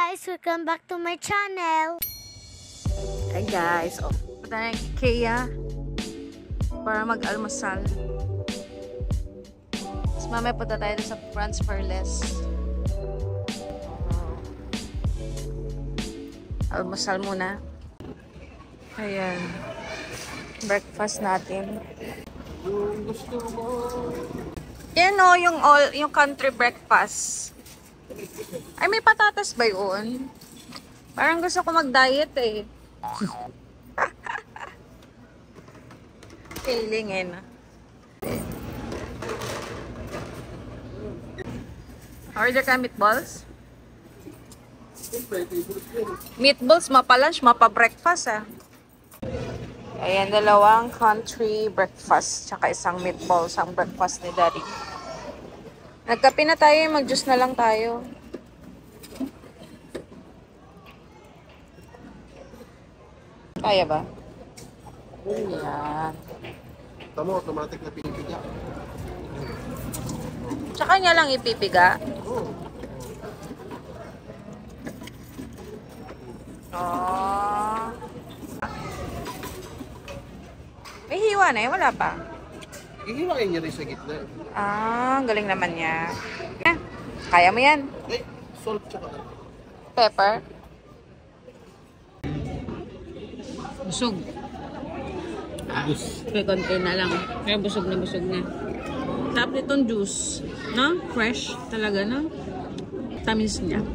guys! Welcome back to my channel! Hi guys! Punta na yung IKEA para mag-almusal. Tapos mamaya punta tayo sa Franz Furless. Almusal muna. Ayan. Breakfast natin. Yan o, yung country breakfast. Ay, may patatas ba yun? Parang gusto ko mag-diet eh. Feeling eh na. Order ka meatballs? Meatballs, mapa-lunch, mapa-breakfast ah. Ayan, dalawang country breakfast, tsaka isang meatballs ang breakfast ni Daddy. Nagkape na tayo, mag-juice na lang tayo. Kaya ba? Ayan. Tama, automatic na pinipiga. Tsaka niya lang ipipiga. Oh. May hiwa na eh, wala pa. Ihiwain niya rin sa gitna. Ah, galing naman niya. Kaya mo yan. Eh, salt tsaka Pepper. Busog. Kaya konti na lang. Kaya busog na busog na. Tapos itong juice. No? Fresh talaga, no? Tamis niya.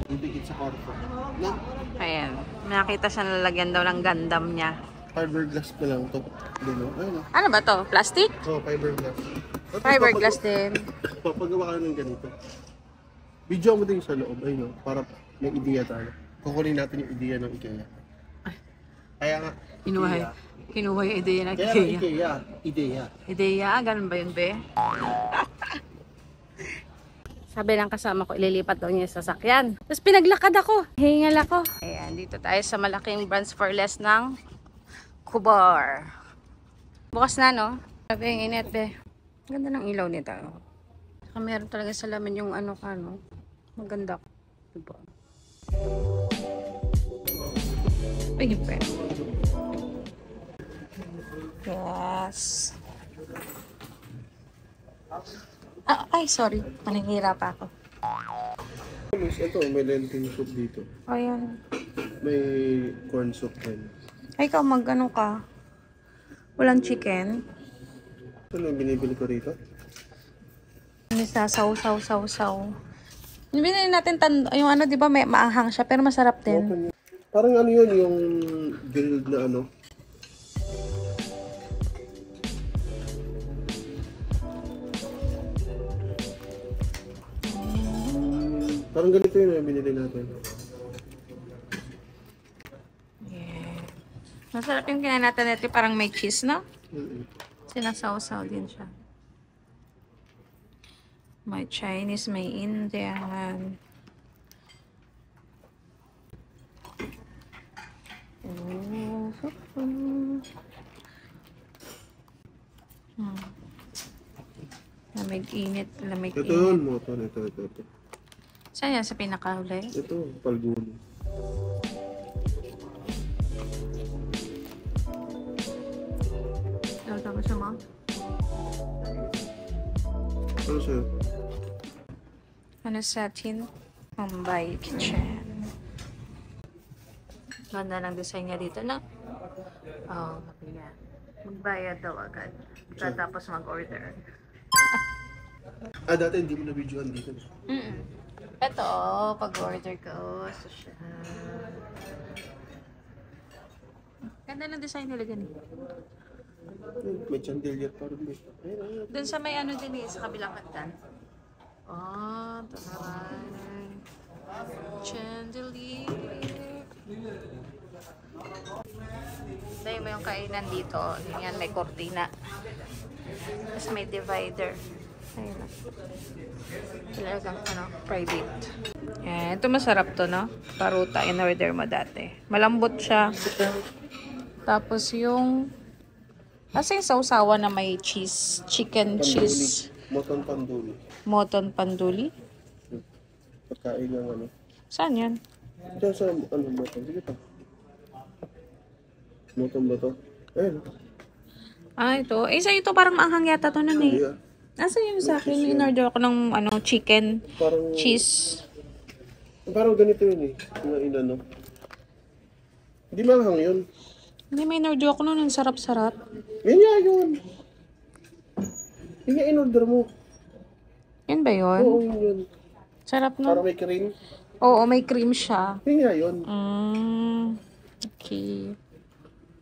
Dikit sa korpo. Na, Ayan. Nakita siya lalagyan daw ng gandam niya. fiberglass na lang to. Dino. Ayun na. Ano ba to? Plastic? Oh, fiberglass. Fiberglass din. Papagawa ka ng ganito. Video mo din sa loob. Ayun, para may ideya tayo. Kukunin natin yung ideya ng IKEA. Kaya nga, Kinuha yung ideya ng kaya nga IKEA. Ideya. Ideya? Ganun ba yun, be? Sabi ng kasama ko, ililipat daw niya sa sasakyan. Tapos pinaglakad ako. Hingal ako. Ayan, dito tayo sa malaking Franz Furless ng Kubar. Bukas na, no? Sabi yung init, be. Ganda ng ilaw nito. Saka meron talaga salamin yung ano ka, no? Maganda. Diba? Ay, pe. Yes. Ah, ay, sorry. Manihira pa ako. Ito, may lentil soup dito. Ayan. May corn soup din. Ay, ikaw mag-ano ka? Walang chicken? Ano yung binibili ko rito? May sasaw. Yung binili natin, yung ano, di ba, may maanghang siya, pero masarap din. Parang ano yun, yung grilled na ano. Parang ganito yun yung binili natin. Yeah. Masarap yung kinain natin ito, parang may cheese, no? Mm-hmm. Sinasaw-saw din siya. May Chinese, may Indian. Lamig-init, Ito lamig-init. yun, motor. Ito. Saan yan? Sa pinakahuli? Ito, palgulo. Tapos siya mo? Ano siya? Ano sa atin? Mumbai Kitchen. Ganda ng design niya dito, no? Oh, yeah. Magbayad daw agad. Tapos mag-order. Dati hindi mo na-videoan dito. Ito, pag-order ko. So siya. Ganda ng design nila ganito. May chandelier pa rin. Doon sa may ano din eh, sa kabilang kantan. Oh, taray. Chandelier. Dahil mo yung kainan dito. Yan, may kortina. Tapos may divider. Ayun na. Talagang ano, private. Yan, ito masarap to, no? Paruta, in-order mo dati. Malambot siya. Tapos yung kasi yung sausawa na may cheese, chicken cheese. Moton panduli. Moton panduli. Pagkain ng ano. Saan yan? Diyan sa ano mo to? Sige pa. Motom ba to? Ayun. Ah, ito. Eh, sa ito parang maanghang yata to nun Hindi eh. ah. Nasa yun sa akin? In-order ako ng chicken, Parang, cheese. parang ganito yun eh. Yung inano. Hindi maanghang yun. Hindi, may in-order ako nun. Ang sarap-sarap. Yan nga yun. Yung in-order mo. Yun ba yun? Oo, yun. Sarap Parang no? may cream. Oo, may cream siya. Yun nga yun. Okay.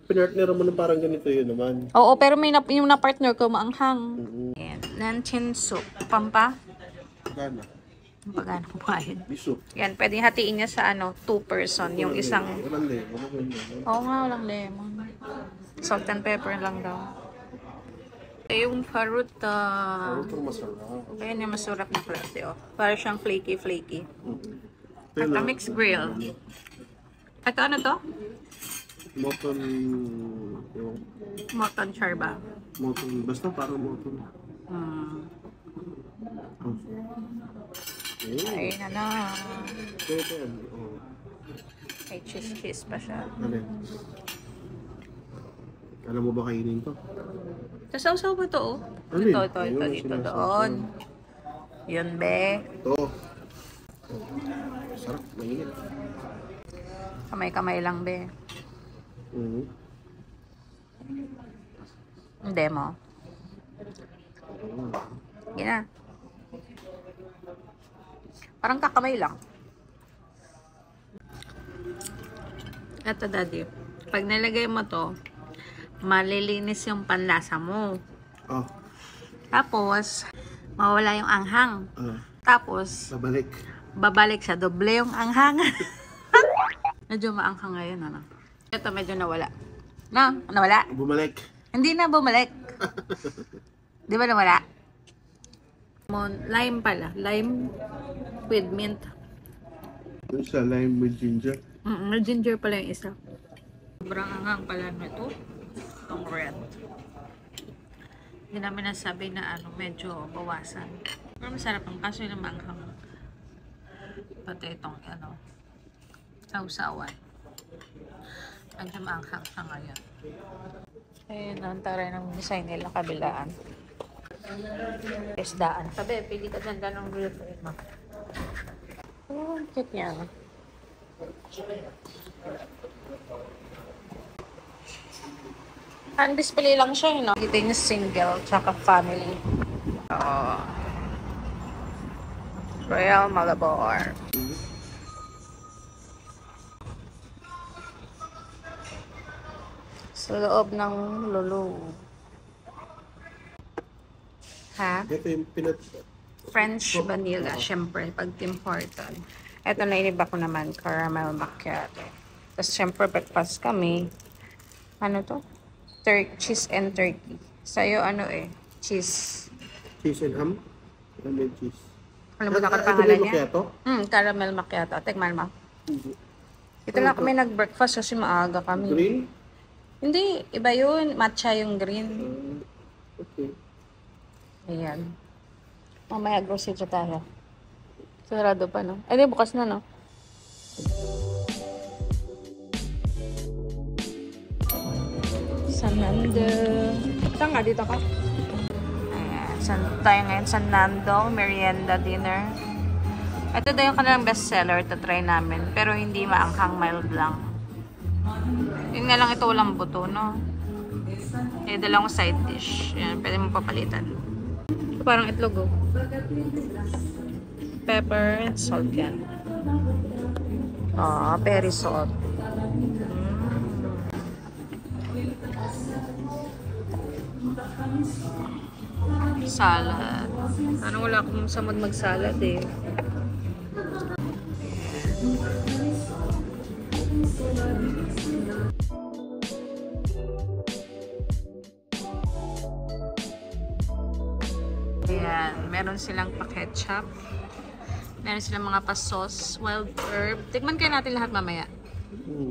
Pinartner mo na parang ganito yun naman. Oo, pero may yung na-partner ko maanghang. Mm-hmm. Ayan. Nanchin soup. Pampa? Gana. Pagano kumain. Biso. Yan, pwedeng hatiin niya sa 2 person. Yung isang... Walang lemon. Walang lemon. Oo nga, walang lemon. Salt and pepper lang daw. Yung faruta. Parang itong masarap. Ayan yung masarap na klase, oh. Para siyang flaky-flaky. Mm-hmm. At mixed grill. Ito ano to? Moton. Mutton charba. Moton. Basta parang moton. Ayun na na. Ito yan. Oh. May cheese pa siya. Ano yan? Alam mo ba kainin to? Tasaw-saw ba to, oh? Ano Ito, yun? ito, Ayun, ito, dito, sinasaw-saw. doon. Yun, be. Ito. Oh. Sarap. Mainit. Kamay-kamay lang, be. Mm-hmm. Hindi mo. Sige na. Parang kakamay lang. Ito, daddy. Pag nilagay mo to, malilinis yung panlasa mo. Oh. Tapos, mawala yung anghang. Tapos, Nabalik. babalik sa doble yung anghang. Medyo maanghang ngayon, ano? Ito, medyo nawala. Na? Nawala? Bumalik. Hindi na bumalik. Di ba nawala? Lime pala. Lime with mint. Yung isa, lime with ginger. May ginger pala yung isa. Sobrang anghang pala nito. Itong red. Hindi namin nasabi na medyo bawasan. Pero masarap ang kaso yung maanghang. Pati itong sausawan. Medyo maanghang siya ngayon. Ayun, ang taray ng design nila kabilaan. Isdaan. Sabi, pili ka ganda ng grill mo. Oh, cute niya. On-display lang siya, no? Ito yung single, tsaka family. Royal Malabor. Sa loob ng lulu. Ha? Ito yung French vanilla, syempre, pag Tim Horton. Ito na iniba ko naman, caramel macchiato. Tapos syempre, breakfast kami. Ano to? Cheese and turkey. Sa'yo, cheese. cheese and ham. Ano yung cheese? Alam mo na ka Ito pangalan yung niya? macchiato? Caramel macchiato. Tikman mo. Hindi. Ito lang kami nag-breakfast kasi maaga kami. Green? Hindi, iba yun. Matcha yung green. Okay. Ayan. Mamaya grocery tayo. Sarado pa, no? Ay, di, bukas na, no? San Nando. Saan ka? Dito ka? Ayan. San tayo ngayon? San Nando. Merienda dinner. Ito daw yung kanilang bestseller. Ito try namin. Pero hindi maanghang, mild lang. Yun nga lang, ito walang buto, no? Eh, dalawang side dish. Yan, pwede mo papalitan. Ito parang itlog, oh. Pepper and salt yan. Ah, very salt. Salad. Parang wala akong samad mag-salad, eh. Ayan, meron silang pa-ketchup. Meron silang mga pa-sauce, wild herb. Tikman kayo natin lahat mamaya.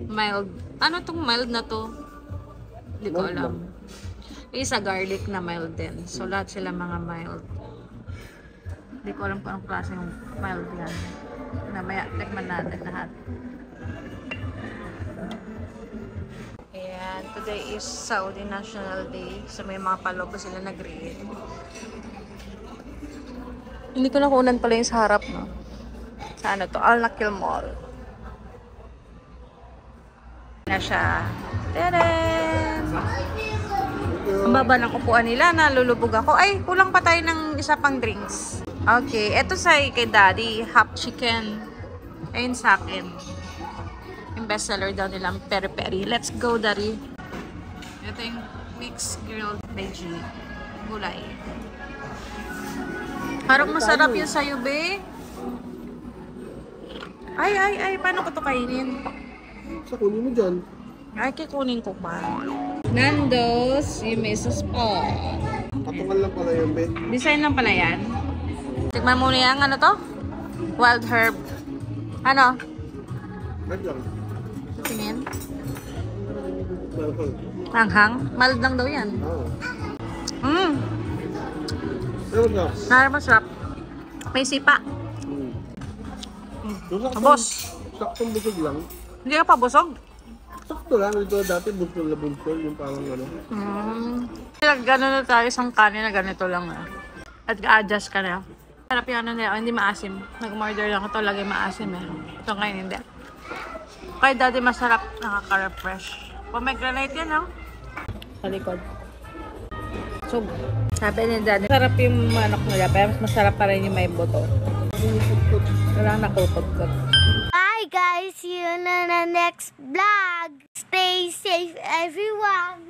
Mild. Ano tong mild na to? Hindi ko alam. Isa garlic na mild din. So, lahat sila mga mild. Hindi ko alam kung anong klase yung mild yan. Namaya, tikman natin lahat. Ayan, today is Saudi National Day. So may mga palobo sila nag-grill. Hindi ko nakunan pala yung sa harap, no? Sa ano to? Al Nakil Mall. Na siya. Tadam! Ang baba ng upuan nila, nalulubog ako. Ay, kulang pa tayo ng isa pang drinks. Okay, eto sa kay Daddy, half chicken. Ayun sa akin. Yung bestseller daw nilang peri-peri. Let's go, Daddy. Ito yung mixed grilled veggie. Gulay. Parang masarap yung sayo, be. Ay, paano ko to kainin? Sa kunin mo dyan. Ay, kikunin ko pa. Nando's, yung may spot. Katungan lang pala yung bed. Design lang pala yan. Tignan muna yan, ano to? Wild herb. Ano? Nag lang. Tingin. Malakal. Hanghang? Mild lang daw yan. Oo. Pero Masarap. May sipa. Boss. Saktong busog lang. Hindi ka pa busog? Sakto lang. Ito dati busog na busog. Yung parang ano. Gano'n na tayo isang kanin na ganito lang. At ka-adjust ka na. Sarap yung ano nila. Hindi maasim. Nag-order lang ito. Lagi maasim eh. Ito ngayon hindi. Kaya dati masarap. Nakaka-refresh. Pomegranate yan, no? Sa likod. So, sabi ni Daddy, masarap yung manok nila. Pero mas masarap pa rin yung may buto. Kailangan nakutot-kot. Bye guys, see you in the next vlog. Stay safe everyone.